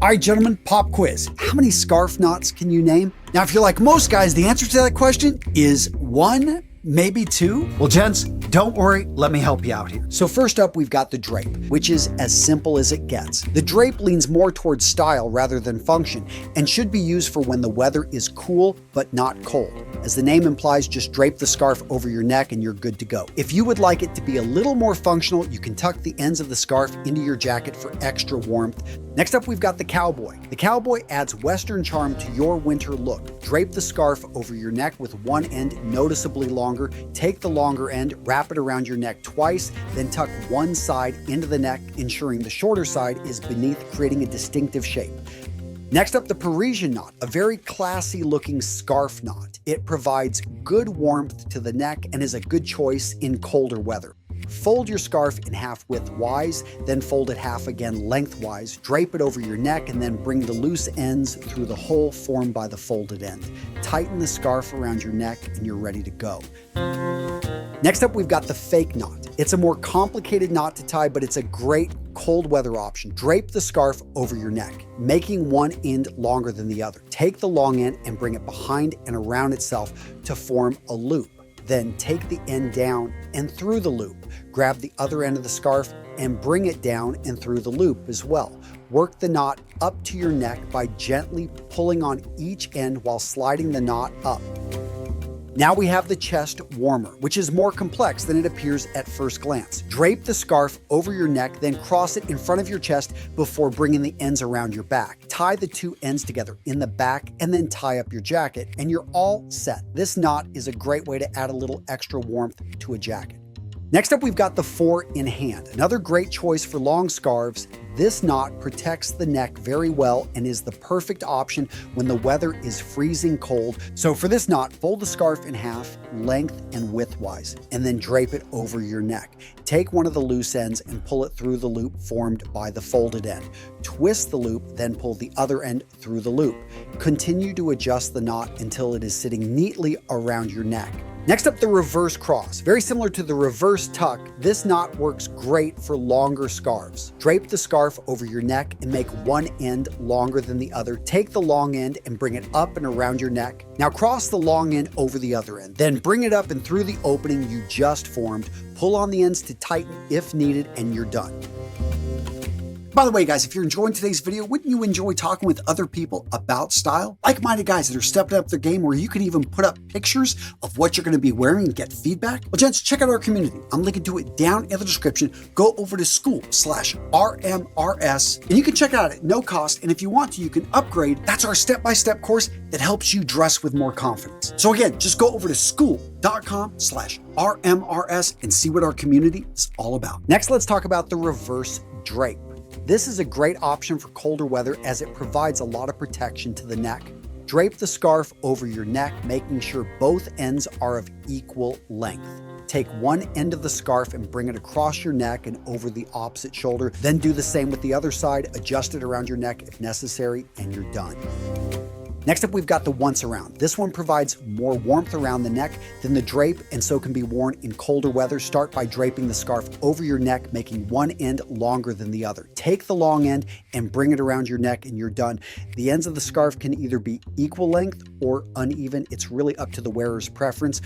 All right, gentlemen, pop quiz. How many scarf knots can you name? Now, if you're like most guys, the answer to that question is 1, maybe 2. Well, gents, don't worry, let me help you out here. So first up, we've got the drape, which is as simple as it gets. The drape leans more towards style rather than function and should be used for when the weather is cool but not cold. As the name implies, just drape the scarf over your neck and you're good to go. If you would like it to be a little more functional, you can tuck the ends of the scarf into your jacket for extra warmth. Next up, we've got the Cowboy. The Cowboy adds Western charm to your winter look. Drape the scarf over your neck with one end noticeably longer. Take the longer end, wrap it around your neck twice, then tuck one side into the neck, ensuring the shorter side is beneath, creating a distinctive shape. Next up, the Parisian Knot, a very classy looking scarf knot. It provides good warmth to the neck and is a good choice in colder weather. Fold your scarf in half widthwise, then fold it half again lengthwise, drape it over your neck, and then bring the loose ends through the hole formed by the folded end. Tighten the scarf around your neck and you're ready to go. Next up, we've got the fake knot. It's a more complicated knot to tie, but it's a great cold weather option. Drape the scarf over your neck, making one end longer than the other. Take the long end and bring it behind and around itself to form a loop. Then take the end down and through the loop. Grab the other end of the scarf and bring it down and through the loop as well. Work the knot up to your neck by gently pulling on each end while sliding the knot up. Now we have the chest warmer, which is more complex than it appears at first glance. Drape the scarf over your neck, then cross it in front of your chest before bringing the ends around your back. Tie the two ends together in the back and then tie up your jacket, and you're all set. This knot is a great way to add a little extra warmth to a jacket. Next up, we've got the 4 in hand, another great choice for long scarves. This knot protects the neck very well and is the perfect option when the weather is freezing cold. So for this knot, fold the scarf in half, length and widthwise, and then drape it over your neck. Take one of the loose ends and pull it through the loop formed by the folded end. Twist the loop, then pull the other end through the loop. Continue to adjust the knot until it is sitting neatly around your neck. Next up, the reverse cross. Very similar to the reverse tuck, this knot works great for longer scarves. Drape the scarf over your neck and make one end longer than the other. Take the long end and bring it up and around your neck. Now cross the long end over the other end. Then bring it up and through the opening you just formed. Pull on the ends to tighten if needed and you're done. By the way, guys, if you're enjoying today's video, wouldn't you enjoy talking with other people about style? Like-minded guys that are stepping up their game where you can even put up pictures of what you're going to be wearing and get feedback? Well, gents, check out our community. I'm linking to it down in the description. Go over to school/RMRS and you can check it out at no cost. And if you want to, you can upgrade. That's our step-by-step course that helps you dress with more confidence. So again, just go over to school.com/RMRS and see what our community is all about. Next, let's talk about the reverse drape. This is a great option for colder weather as it provides a lot of protection to the neck. Drape the scarf over your neck, making sure both ends are of equal length. Take one end of the scarf and bring it across your neck and over the opposite shoulder. Then do the same with the other side, adjust it around your neck if necessary, and you're done. Next up, we've got the once around. This one provides more warmth around the neck than the drape and so can be worn in colder weather. Start by draping the scarf over your neck, making one end longer than the other. Take the long end and bring it around your neck and you're done. The ends of the scarf can either be equal length or uneven. It's really up to the wearer's preference.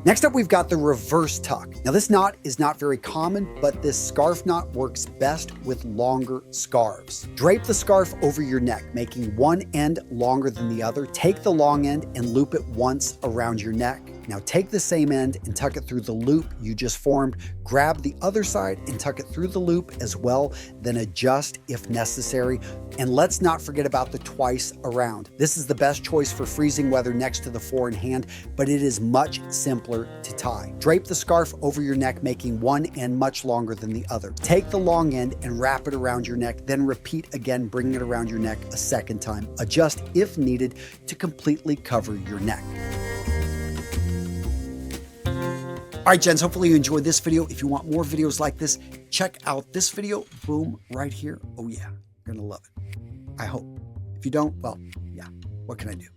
Next up, we've got the reverse tuck. Now this knot is not very common, but this scarf knot works best with longer scarves. Drape the scarf over your neck, making one end longer than the other. Take the long end and loop it once around your neck. Now take the same end and tuck it through the loop you just formed. Grab the other side and tuck it through the loop as well, then adjust if necessary. And let's not forget about the twice around. This is the best choice for freezing weather next to the 4 in hand, but it is much simpler to tie. Drape the scarf over your neck, making one end much longer than the other. Take the long end and wrap it around your neck, then repeat again, bringing it around your neck a second time. Adjust if needed to completely cover your neck. All right, gents, hopefully you enjoyed this video. If you want more videos like this, check out this video, boom, right here. Oh yeah, you're gonna love it. I hope. If you don't, well, yeah, what can I do?